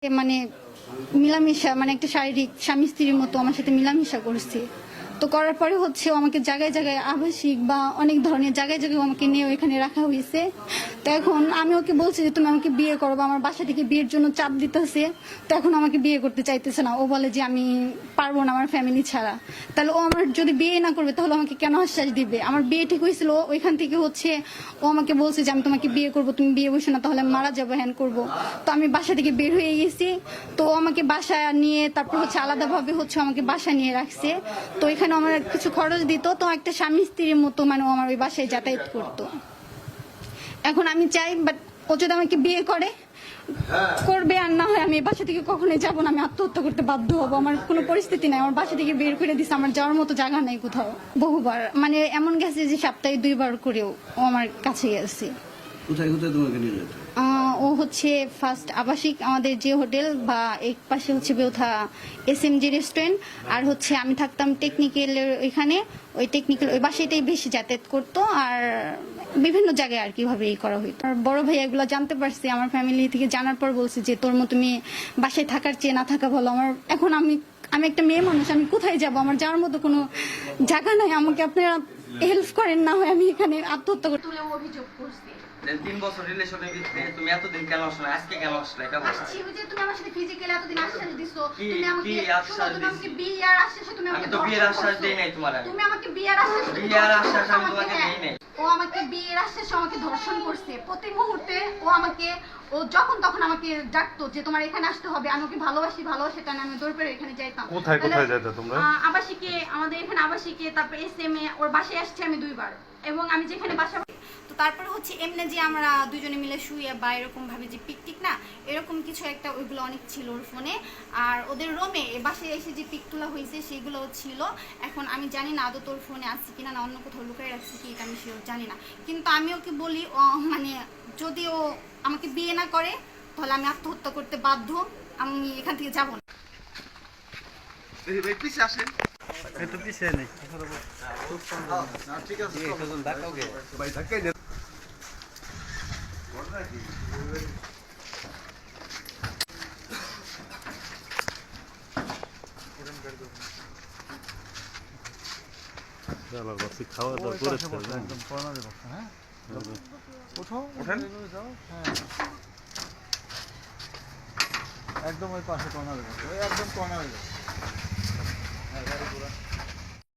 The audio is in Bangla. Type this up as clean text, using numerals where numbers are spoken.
মানে মিলামিশা মানে একটা শারীরিক স্বামী স্ত্রীর মতো আমার সাথে মিলামিশা করছে। তো করার পরে হচ্ছে ও আমাকে জায়গায় জায়গায় আবাসিক বা অনেক ধরনের জায়গায় জায়গায় আমাকে নিয়ে এখানে রাখা হয়েছে। তো এখন আমি ওকে বলছি যে তুমি আমাকে বিয়ে করো, বা আমার বাসা থেকে বিয়ের জন্য চাপ দিতেছে। তো এখন আমাকে বিয়ে করতে চাইতেছে না, ও বলে যে আমি পারবো না আমার ফ্যামিলি ছাড়া। তাহলে ও আমার যদি বিয়ে না করবে তাহলে আমাকে কেন আশ্বাস দিবে? আমার বিয়ে ঠিক হয়েছিল, ওইখান থেকে হচ্ছে ও আমাকে বলছে যে আমি তোমাকে বিয়ে করবো, তুমি বিয়ে বসো না তাহলে আমি মারা যাবো, হ্যান করবো। তো আমি বাসা থেকে বের হয়ে গেছি। তো ও আমাকে বাসায় নিয়ে তারপর হচ্ছে আলাদাভাবে হচ্ছে আমাকে বাসা নিয়ে রাখছে। তো এখানে আমার কিছু খরচ দিত, তো একটা স্বামী স্ত্রীর মতো মানে ও আমার ওই বাসায় যাতায়াত করতো। এখন আমি চাই বাট ও যদি আমাকে বিয়ে করবে আর না হয় আমি এই বাসা থেকে কখনোই যাবো না, আমি আত্মহত্যা করতে বাধ্য হবো। আমার কোনো পরিস্থিতি নাই, আমার বাসা থেকে বের করে দিচ্ছে, আমার যাওয়ার মতো জায়গা নাই কোথাও। বহুবার মানে এমন গেছে যে সপ্তাহে 2 বার করেও ও আমার কাছে গেছে। কোথায় কোথায় তোমাকে নিয়ে যেত? ও হচ্ছে ফার্স্ট আবাসিক আমাদের যে হোটেল বা এক পাশে হচ্ছে বেউথা SMG রেস্টুরেন্ট, আর হচ্ছে আমি থাকতাম টেকনিক্যালের ওইখানে, ওই টেকনিক্যাল ওই বাসাটাই বেশি যাতায়াত করতো। আর বিভিন্ন জায়গায় আর কিভাবে এই করা হইতো। আর বড় ভাই এগুলো জানতে পারছি, আমার ফ্যামিলি থেকে জানার পর বলছে যে তোর মতো মেয়ে বাসায় থাকার চেয়ে না থাকা ভালো। আমার এখন আমি একটা মেয়ে মানুষ, আমি কোথায় যাব? আমার যাওয়ার মতো কোনো জায়গা নাই। আমাকে আপনারা হেল্প করেন, না হয় আমি এখানে আত্মহত্যা করতে অভিযোগ করছি। 3 বছর রিলেশনের ভিতরে তুমি এতদিন কেন আসলে আজকে কেন আসলে এটা বলো? আসছি ওই যে তুমি আমার সাথে ফিজিক্যালি এতদিন আশ্বাস দিছো, কি তুমি আমাকে আশ্বাস তুমি আমাকে বিয়ের আশ্বাসে তুমি আমাকে আমি তো বিয়ের আশ্বাস দেই নাই তোমার। তুমি আমাকে বিয়ের আশ্বাস আমি তোমাকে দেই নাই। ও আমাকে বিয়ের আশ্বাসে আমাকে ধর্ষণ করছে। প্রতি মুহূর্তে ও যখন তখন আমাকে ডাকতো যে তোমার এখানে আসতে হবে। আমি ওকে ভালোবাসি টানে আমি দৌড় পেরে এখানে যাইতাম। কোথায় যাইতা তোমরা? আবাসিকে, আমাদের এখানে আবাসিকে, তারপর SM-এ ওর বাসায় আসছে আমি 2 বার। এবং আমি যেখানে বাসা, তো তারপরে হচ্ছে এমনি যে আমরা দুজনে মিলে শুয়ে বা এরকম ভাবে যে পিকটিক না এরকম কিছু একটা, ওইগুলো অনেক ছিল ওর ফোনে। আর ওদের রুমে বাসায় এসে যে পিক তোলা হয়েছে সেগুলোও ছিল। এখন আমি জানি না আদৌ তোর ফোনে আছে কিনা, না অন্য কোথাও লুকাই রাখছে কি, এটা আমি শিওর জানি না। কিন্তু আমি ওকে বলি মানে যদি ও আমাকে বিয়ে না করে তাহলে আমি আত্মহত্যা করতে বাধ্য, আমি এখান থেকে যাবো না। একটু পিছিয়ে নেই। ঠিক আছে ভাই ধাক্কাই দেন। চলো বসি, খাওয়া দাওয়া করেছে একদম কর্নারে বসো। হ্যাঁ ওঠো, ওঠেন। যাও। হ্যাঁ একদম ওই পাশে কর্নারে বসো, ওই একদম কর্নারে যাও। হ্যাঁ গাড়ি পুরা